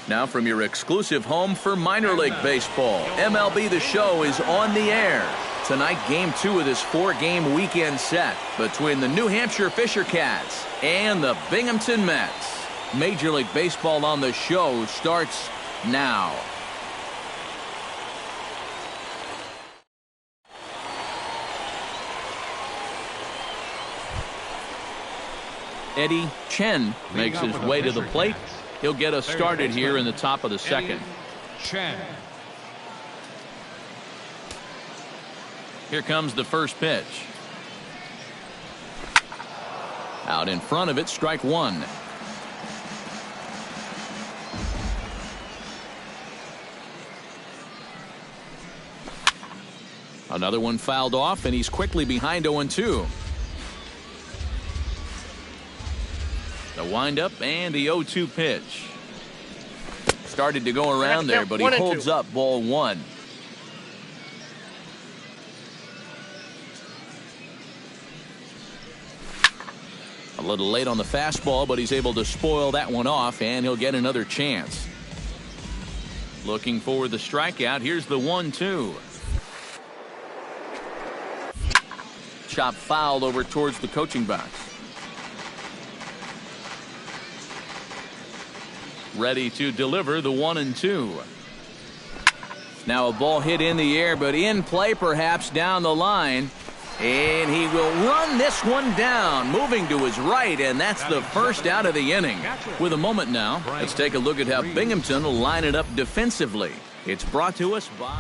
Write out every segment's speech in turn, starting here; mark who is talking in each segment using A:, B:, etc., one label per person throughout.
A: Now from your exclusive home for minor league baseball, MLB The Show is on the air. Tonight, Game 2 of this 4-game weekend set between the New Hampshire Fisher Cats and the Binghamton Mets. Major League Baseball on the Show starts now. Eddie Chen makes his way to the plate. He'll get us started here in the top of the second.
B: Chen.
A: Here comes the first pitch. Out in front of it, strike one. Another one fouled off, and he's quickly behind 0-2. The windup and the 0-2 pitch. Started to go around there, but he holds up ball one. A little late on the fastball, but he's able to spoil that one off, and he'll get another chance. Looking for the strikeout. Here's the 1-2. Chop fouled over towards the coaching box. Ready to deliver the 1-2. Now a ball hit in the air, but in play perhaps down the line. And he will run this one down, moving to his right, and that's the first out of the inning. With a moment now, let's take a look at how Binghamton will line it up defensively. It's brought to us by...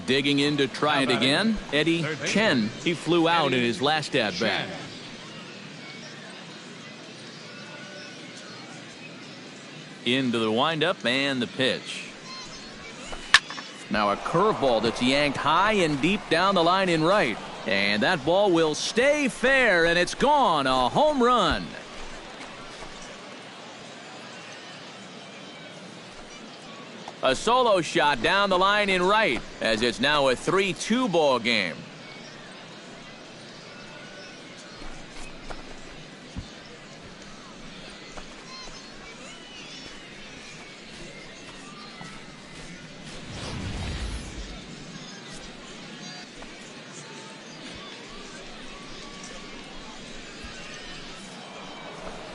A: Digging in to try it again, Eddie Chen. He flew out in his last at-bat. Into the windup and the pitch. Now a curveball that's yanked high and deep down the line in right. And that ball will stay fair, and it's gone. A home run. A solo shot down the line in right, as it's now a 3-2 ball game.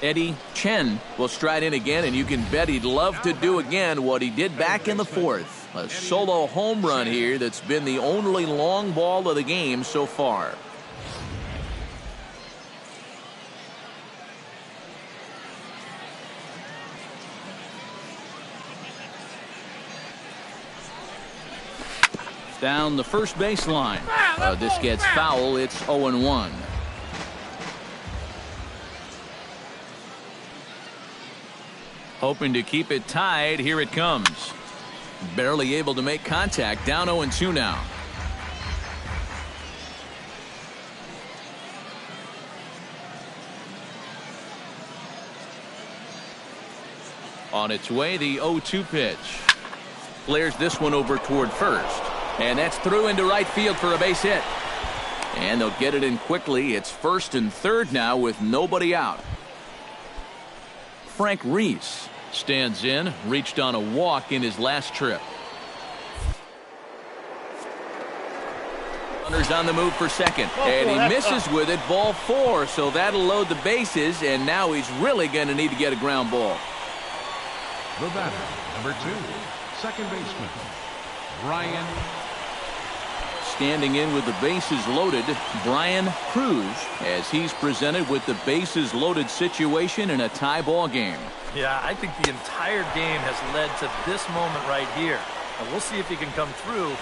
A: Eddie Chen will stride in again, and you can bet he'd love to do again what he did back in the fourth. A solo home run here that's been the only long ball of the game so far. Down the first baseline. This gets foul. It's 0-1. Hoping to keep it tied. Here it comes. Barely able to make contact. Down 0-2 now. On its way, the 0-2 pitch. Flares this one over toward first. And that's through into right field for a base hit. And they'll get it in quickly. It's first and third now with nobody out. Frank Reese stands in, reached on a walk in his last trip. Runners on the move for second, and he misses with it, ball 4, so that'll load the bases, and now he's really going to need to get a ground ball.
B: The batter, number 2, second baseman, Brian.
A: Standing in with the bases loaded, Brian Cruz, as he's presented with the bases loaded situation in a tie ball game.
C: Yeah, I think the entire game has led to this moment right here. And we'll see if he can come through.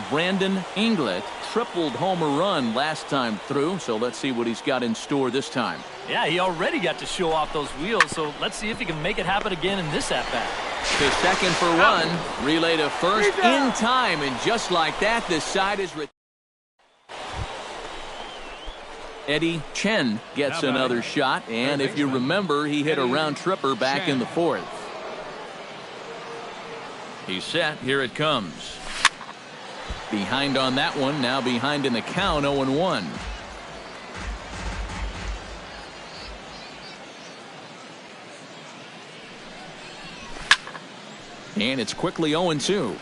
A: Brandon Inglett tripled homer run last time through, so let's see what he's got in store this time.
C: Yeah, he already got to show off those wheels, so let's see if he can make it happen again in this at-bat.
A: To second for one, relay to first in time, and just like that, this side is... Eddie Chen gets another shot, and if you remember, he hit a round tripper back in the fourth. He's set. Here it comes. Behind on that one, now behind in the count, 0-1. And it's quickly 0-2.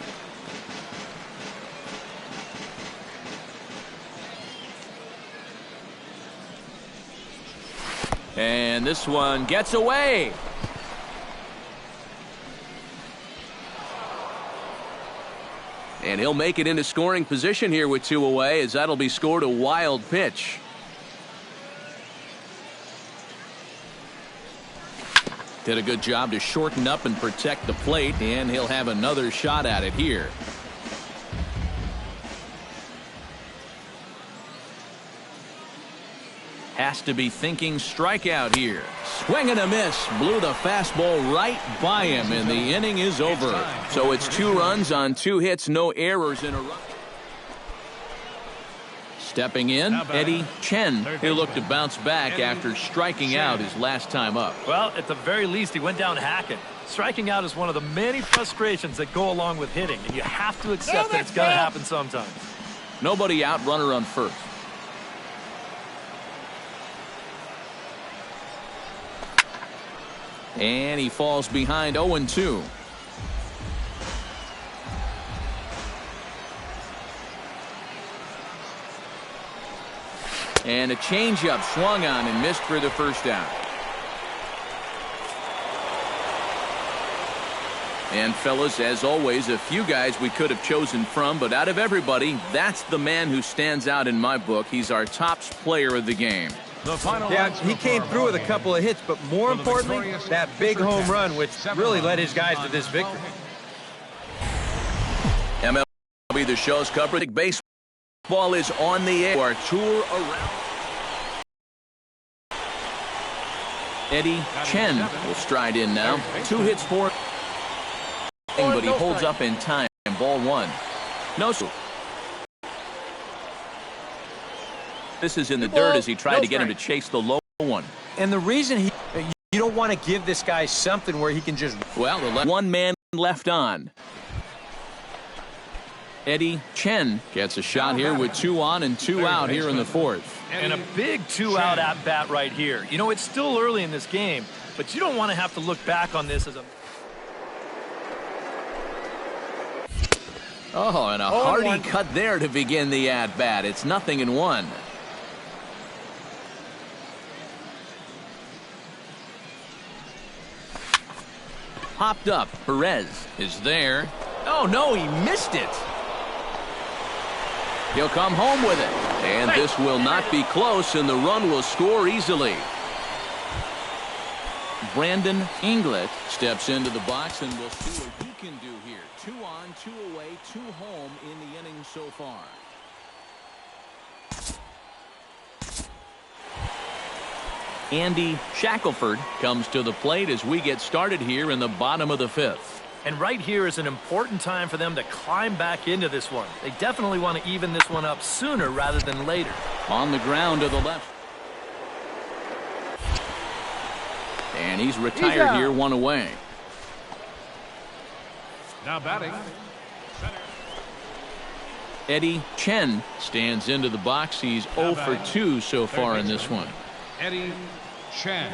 A: And this one gets away. And he'll make it into scoring position here with 2 away, as that'll be scored a wild pitch. Did a good job to shorten up and protect the plate, and he'll have another shot at it here. Has to be thinking strikeout here. Swing and a miss. Blew the fastball right by him, and the inning is over. So it's 2 runs on 2 hits, no errors in a run. Stepping in, Eddie Chen. He'll look to bounce back after striking out his last time up.
C: Well, at the very least, he went down hacking. Striking out is one of the many frustrations that go along with hitting, and you have to accept that it's going to happen sometimes.
A: Nobody out, runner on first. And he falls behind 0-2. And a changeup swung on and missed for the first out. And fellas, as always, a few guys we could have chosen from, but out of everybody, that's the man who stands out in my book. He's our top player of the game.
D: Yeah, he came through with a couple of hits, but more importantly, that big home run, which really led his guys to this victory.
A: MLB the Show's coverage. Baseball is on the air. Our tour around. Eddie Chen will stride in now. 2 hits for him, but he holds up in time. Ball 1. No. This is in the dirt as he tried to get him to chase the low one.
D: And the reason you don't want to give this guy something where he can just...
A: Well, one man left on. Eddie Chen gets a shot here with 2 on and 2 out here in the 4th.
C: And a big 2-out at-bat right here. You know, it's still early in this game, but you don't want to have to look back on this as a...
A: Oh, and a hearty cut there to begin the at-bat. It's 0-1. Popped up. Perez is there. Oh, no, he missed it. He'll come home with it. And this will not be close, and the run will score easily. Brandon Inglet steps into the box, and we'll see what he can do here. 2 on, 2 away, 2 home in the inning so far. Andy Shackelford comes to the plate as we get started here in the bottom of the 5th.
C: And right here is an important time for them to climb back into this one. They definitely want to even this one up sooner rather than later.
A: On the ground to the left. And he's retired here, 1 away.
B: Now batting.
A: Eddie Chen stands into the box. He's 0 for 2 so far in this one.
B: Eddie Chen.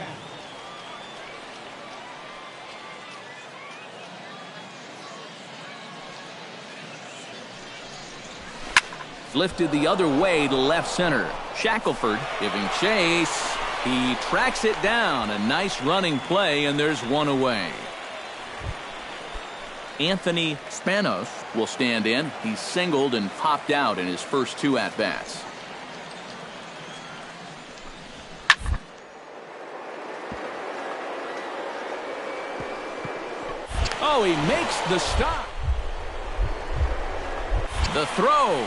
A: Lifted the other way to left center. Shackelford giving chase. He tracks it down. A nice running play, and there's 1 away. Anthony Spanos will stand in. He's singled and popped out in his first 2 at-bats. Oh, he makes the stop. The throw.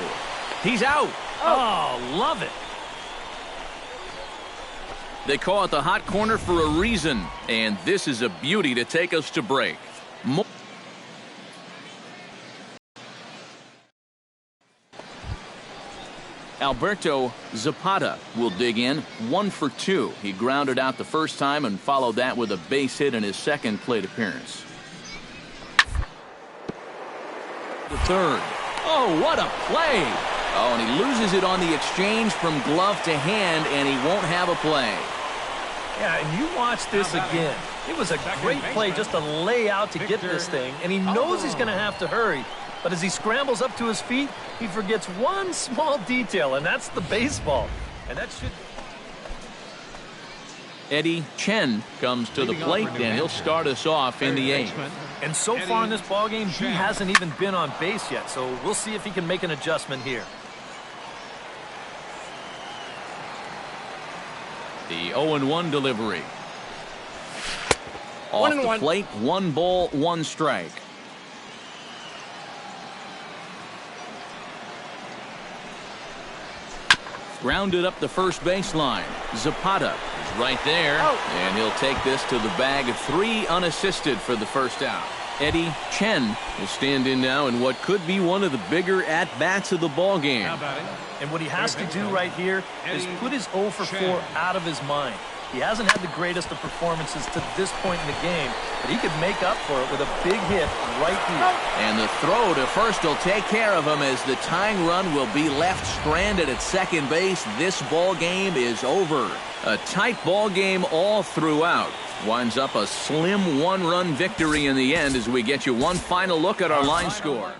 A: He's out.
C: Oh, love it.
A: They call it the hot corner for a reason, and this is a beauty to take us to break. Alberto Zapata will dig in, 1 for 2. He grounded out the first time and followed that with a base hit in his second plate appearance. The 3rd. Oh, what a play! Oh, and he loses it on the exchange from glove to hand, and he won't have a play.
C: Yeah, and you watch this again. It was a great play just to lay out to get this thing, and he knows he's going to have to hurry. But as he scrambles up to his feet, he forgets one small detail, and that's the baseball. And that should...
A: Eddie Chen comes to the plate, and he'll start us off in the 8th.
C: And so far in this ballgame, he hasn't even been on base yet, so we'll see if he can make an adjustment here.
A: The 0-1 delivery. Off the plate, 1 ball, 1 strike. Grounded up the first baseline. Zapata is right there, and he'll take this to the bag of 3 unassisted for the first out. Eddie Chen will stand in now in what could be one of the bigger at-bats of the ballgame.
C: And what he has to do right here is put his 0 for 4 out of his mind. He hasn't had the greatest of performances to this point in the game, but he could make up for it with a big hit right here.
A: And the throw to first will take care of him as the tying run will be left stranded at second base. This ball game is over. A tight ball game all throughout. Winds up a slim 1-run victory in the end as we get you one final look at our line score.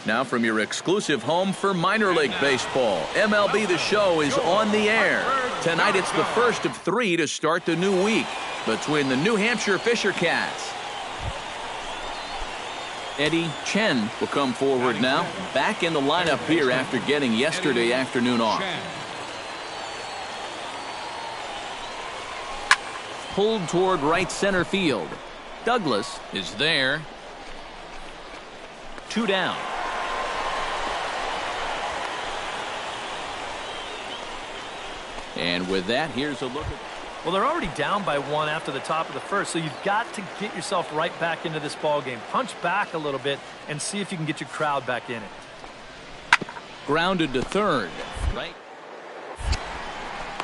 A: Now from your exclusive home for minor league baseball, MLB The Show is on the air. Tonight it's the first of 3 to start the new week between the New Hampshire Fisher Cats. Eddie Chen will come forward now, back in the lineup here after getting yesterday afternoon off. Pulled toward right center field. Douglas is there. 2 down. And with that, here's a look at...
C: Well, they're already down by 1 after the top of the first, so you've got to get yourself right back into this ball game. Punch back a little bit and see if you can get your crowd back in it.
A: Grounded to third. Right.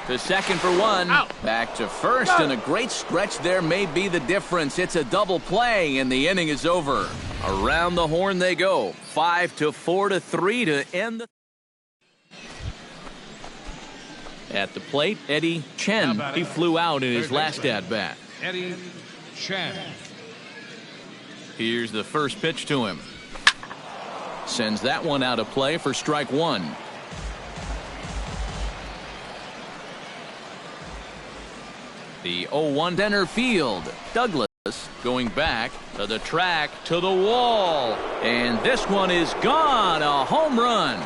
A: To second for 1. Out. Back to first, and a great stretch there may be the difference. It's a double play, and the inning is over. Around the horn they go. 5-4 to 3 to end the... At the plate, Eddie Chen. He flew out in his last at-bat.
B: Eddie Chen.
A: Here's the first pitch to him. Sends that one out of play for strike 1. The 0-1 center field. Douglas going back to the track, to the wall. And this one is gone. A home run.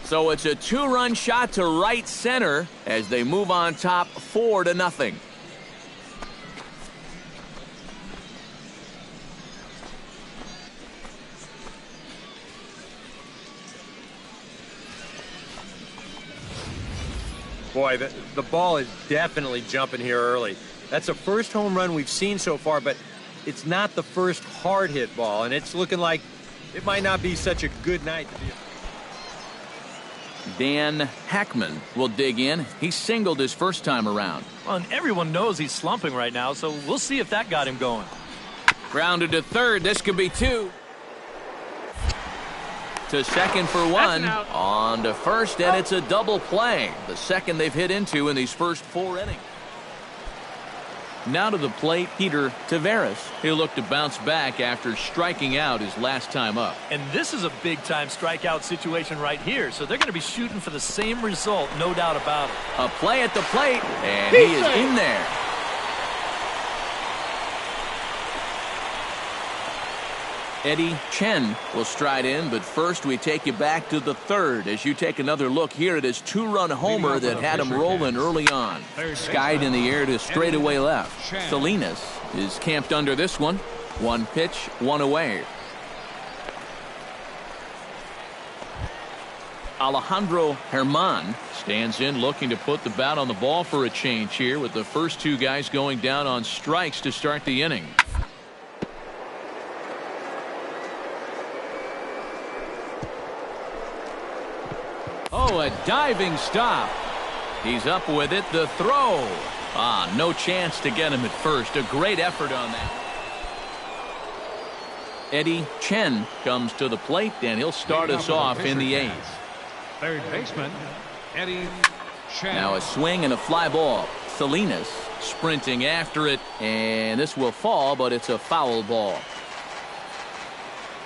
A: So it's a 2-run shot to right center as they move on top 4-0.
D: Boy, the ball is definitely jumping here early. That's the first home run we've seen so far, but it's not the first hard hit ball, and it's looking like it might not be such a good night to be.
A: Dan Hackman will dig in. He singled his first time around.
C: Well, and everyone knows he's slumping right now, so we'll see if that got him going.
A: Grounded to third. This could be two. To second for one. On to first, and it's a double play. The second they've hit into in these first 4 innings. Now to the plate, Peter Taveras. He'll look to bounce back after striking out his last time up.
C: And this is a big-time strikeout situation right here, so they're going to be shooting for the same result, no doubt about it.
A: A play at the plate, and he is in there. Eddie Chen will stride in, but first we take you back to the third as you take another look here at his 2-run homer that had him rolling early on. Skied in the air to straightaway left. Salinas is camped under this one. 1 pitch, 1 away. Alejandro Herman stands in looking to put the bat on the ball for a change here with the first 2 guys going down on strikes to start the inning. Oh, a diving stop. He's up with it. The throw. No chance to get him at first. A great effort on that. Eddie Chen comes to the plate, and he'll start us off in the 8th.
B: Third baseman, Eddie Chen.
A: Now a swing and a fly ball. Salinas sprinting after it, and this will fall, but it's a foul ball.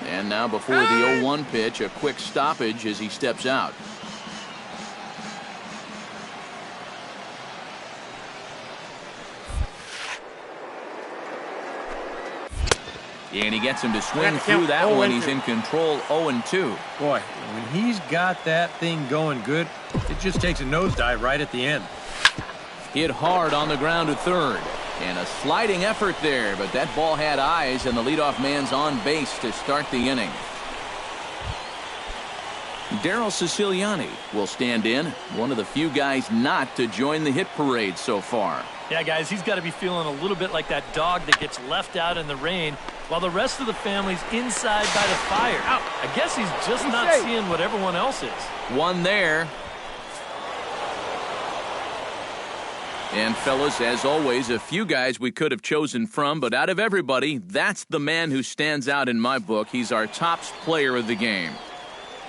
A: And now before the 0-1 pitch, a quick stoppage as he steps out. And he gets him to swing through that one. He's in control, 0-2.
D: Boy, when he's got that thing going good, it just takes a nosedive right at the end.
A: Hit hard on the ground to third. And a sliding effort there, but that ball had eyes, and the leadoff man's on base to start the inning. Daryl Siciliani will stand in, one of the few guys not to join the hit parade so far.
C: Yeah, guys, he's got to be feeling a little bit like that dog that gets left out in the rain while the rest of the family's inside by the fire. I guess he's just not seeing what everyone else is.
A: One there. And fellas, as always, a few guys we could have chosen from, but out of everybody, that's the man who stands out in my book. He's our top player of the game.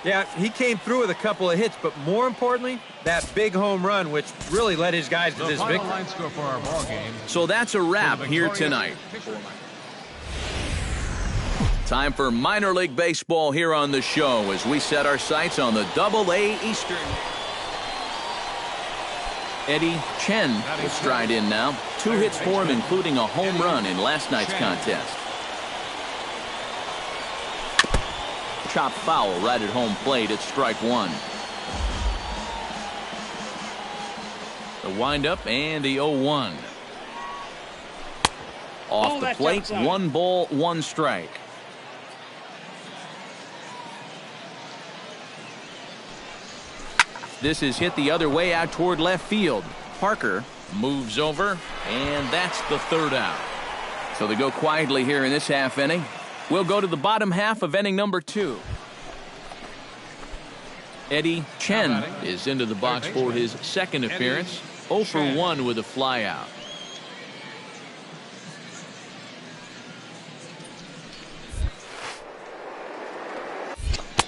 D: Yeah, he came through with a couple of hits, but more importantly, that big home run, which really led his guys to this victory.
B: Line score for our ball game.
A: So that's a wrap here tonight. Time for minor league baseball here on the show as we set our sights on the Double-A Eastern. Eddie Chen will stride in now. 2 hits for him, including a home run in last night's contest. Chop foul right at home plate at strike 1. The windup and the 0-1. Off the plate, 1 ball, 1 strike. This is hit the other way out toward left field. Parker moves over, and that's the 3rd out. So they go quietly here in this half inning. We'll go to the bottom half of inning number 2. Eddie Chen is into the box for his second appearance. 0 for 1 with a flyout.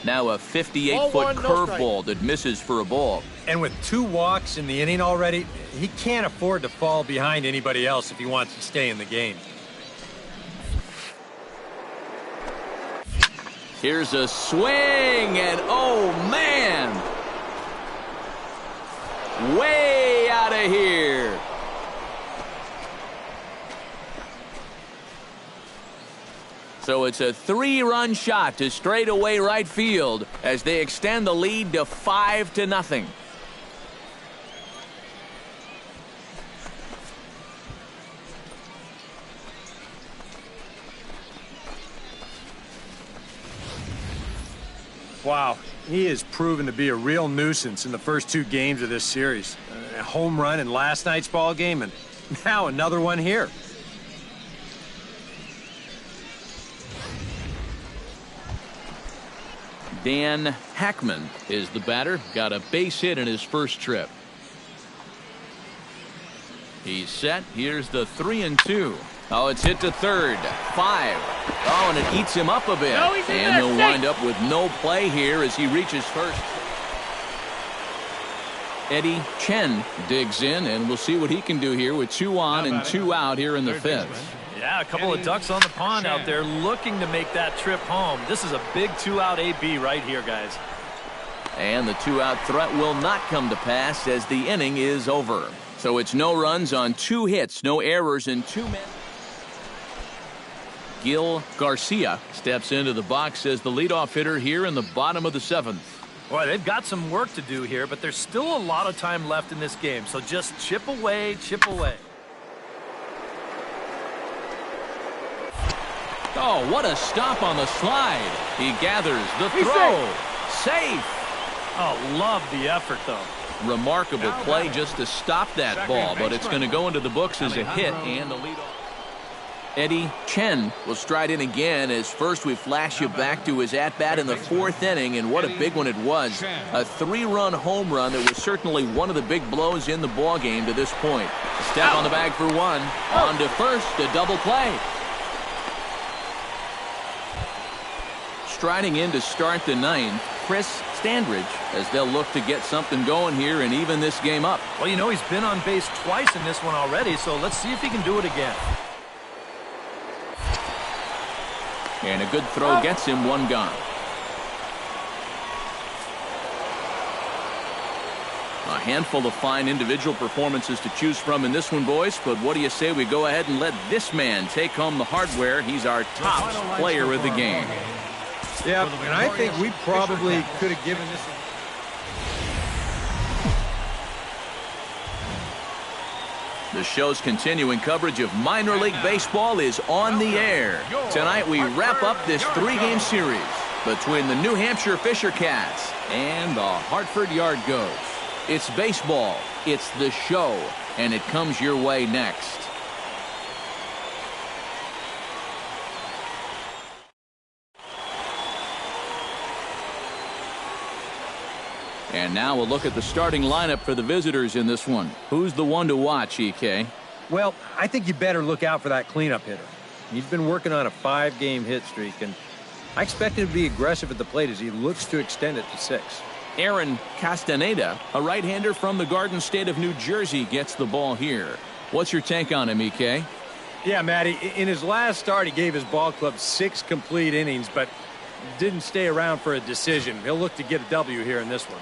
A: Now a 58-foot curveball that misses for a ball.
D: And with 2 walks in the inning already, he can't afford to fall behind anybody else if he wants to stay in the game.
A: Here's a swing, and oh man, way out of here. So it's a 3-run shot to straightaway right field as they extend the lead to 5-0.
D: Wow, he has proven to be a real nuisance in the first 2 games of this series. A home run in last night's ball game, and now another one here.
A: Dan Hackman is the batter. Got a base hit in his first trip. He's set. Here's the 3-2. Oh, it's hit to third. 5. Oh, and it eats him up a bit.
E: No,
A: and he'll wind up with no play here as he reaches first. Eddie Chen digs in, and we'll see what he can do here with 2 on and 2 out here in the 5th.
C: Yeah, a couple of ducks on the pond out there looking to make that trip home. This is a big 2-out AB right here, guys.
A: And the 2-out threat will not come to pass as the inning is over. So it's no runs on 2 hits, no errors, and 2 men. Gil Garcia steps into the box as the leadoff hitter here in the bottom of the 7th.
C: Boy, they've got some work to do here, but there's still a lot of time left in this game. So just chip away, chip away.
A: Oh, what a stop on the slide. He gathers the throw. Safe.
C: Oh, love the effort, though.
A: Remarkable play just to stop that ball, but it's going to go into the books as a hit and the leadoff. Eddie Chen will stride in again as first we flash you back to his at-bat in the 4th inning, and what a big one it was. A 3-run home run that was certainly one of the big blows in the ballgame to this point. A step on the bag for 1. On to first, a double play. Striding in to start the 9th, Chris Standridge, as they'll look to get something going here and even this game up.
C: Well, you know, he's been on base twice in this one already, so let's see if he can do it again.
A: And a good throw gets him 1 gone. A handful of fine individual performances to choose from in this one, boys, but what do you say we go ahead and let this man take home the hardware? He's our top player of the game.
D: Yeah, and I think we probably could have given this.
A: The show's continuing coverage of minor league baseball is on the air. Tonight we wrap up this 3-game series between the New Hampshire Fisher Cats and the Hartford Yard Goats. It's baseball, it's the show, and it comes your way next. And now we'll look at the starting lineup for the visitors in this one. Who's the one to watch, EK?
D: Well, I think you better look out for that cleanup hitter. He's been working on a 5-game hit streak, and I expect him to be aggressive at the plate as he looks to extend it to 6.
A: Aaron Castaneda, a right-hander from the Garden State of New Jersey, gets the ball here. What's your take on him, EK?
D: Yeah, Matty, in his last start, he gave his ball club 6 complete innings, but didn't stay around for a decision. He'll look to get a W here in this one.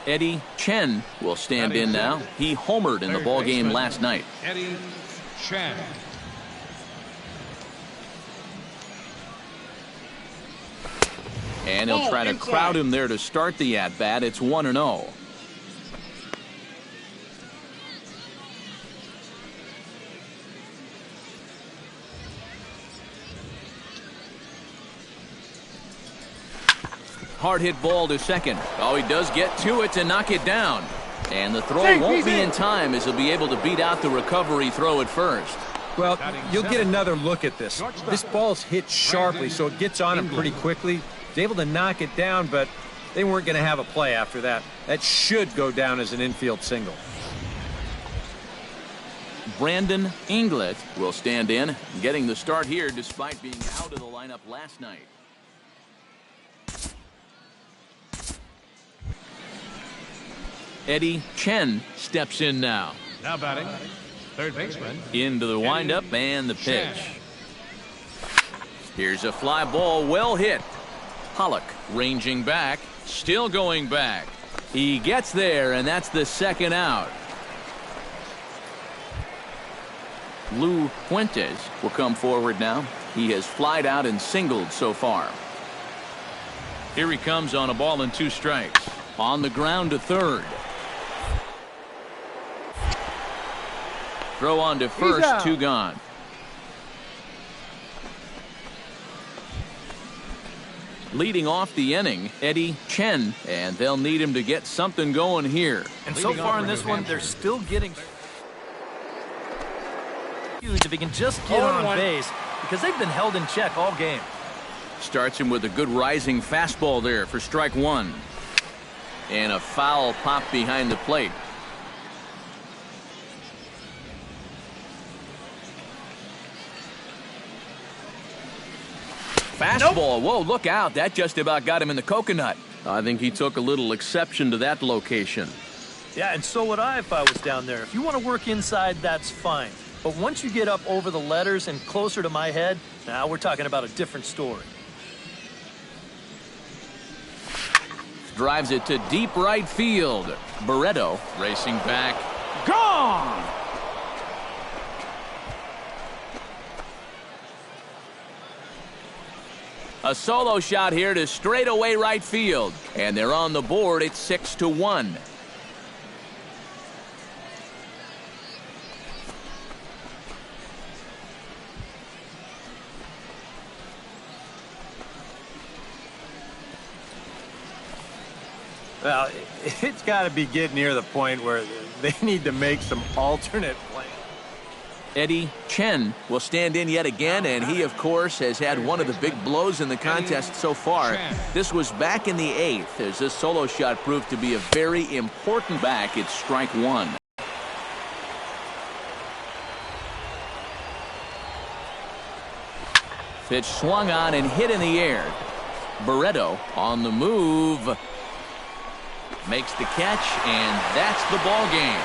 A: Eddie Chen will stand in now. He homered in the ballgame last night.
B: Eddie Chen.
A: And he'll try to crowd him there to start the at-bat. It's 1-0. Hard hit ball to second. Oh, he does get to it to knock it down. And the throw won't be in time as he'll be able to beat out the recovery throw at first.
D: Well, you'll get another look at this. This ball's hit sharply, so it gets on him pretty quickly. He's able to knock it down, but they weren't going to have a play after that. That should go down as an infield single.
A: Brandon Inglet will stand in, getting the start here despite being out of the lineup last night. Eddie Chen steps in now.
B: Now batting, third baseman.
A: Into the windup and the pitch. Here's a fly ball, well hit. Pollock ranging back, still going back. He gets there, and that's the 2nd out. Lou Fuentes will come forward now. He has flied out and singled so far. Here he comes on a ball and 2 strikes. On the ground to third. Throw on to first, 2 gone. Leading off the inning, Eddie Chen, and they'll need him to get something going here.
C: And so far in this one, they're still getting huge. If he can just get on base, because they've been held in check all game.
A: Starts him with a good rising fastball there for strike one. And a foul pop behind the plate. Fastball. Nope. Whoa, look out. That just about got him in the coconut. I think he took a little exception to that location.
C: Yeah, and so would I if I was down there. If you want to work inside, that's fine. But once you get up over the letters and closer to my head, now we're talking about a different story.
A: Drives it to deep right field. Barreto racing back. Gone! A solo shot here to straightaway right field. And they're on the board at 6-1.
D: Well, it's got to be getting near the point where they need to make some alternate plans.
A: Eddie Chen will stand in yet again, and he, of course, has had one of the big blows in the contest so far. This was back in the 8th, as this solo shot proved to be a very important back. It's strike one. Pitch swung on and hit in the air. Barreto on the move. Makes the catch, and that's the ball game.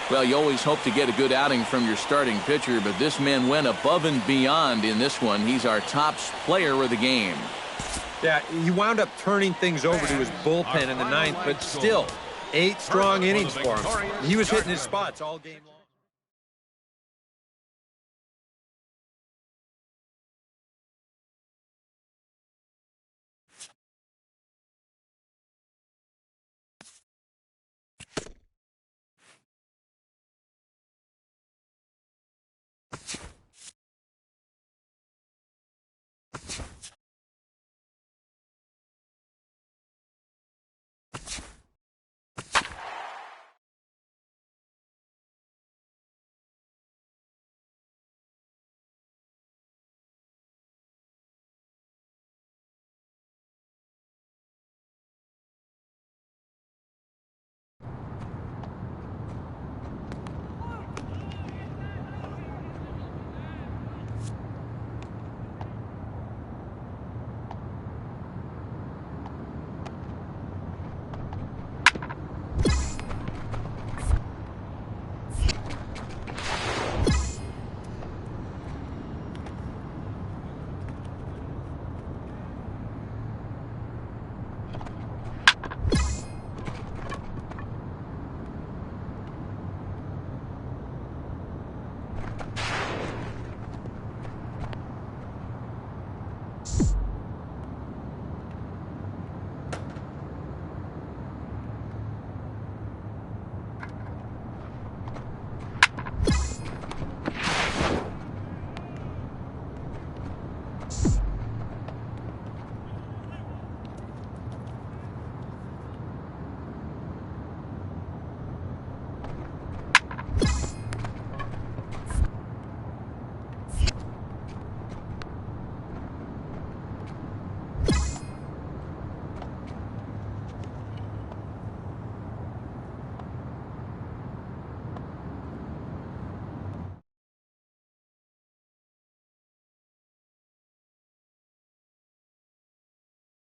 A: Well, you always hope to get a good outing from your starting pitcher, but this man went above and beyond in this one. He's our top player of the game.
D: Yeah, he wound up turning things over to his bullpen in the 9th, but still, 8 strong innings for him. He was hitting his spots all game long.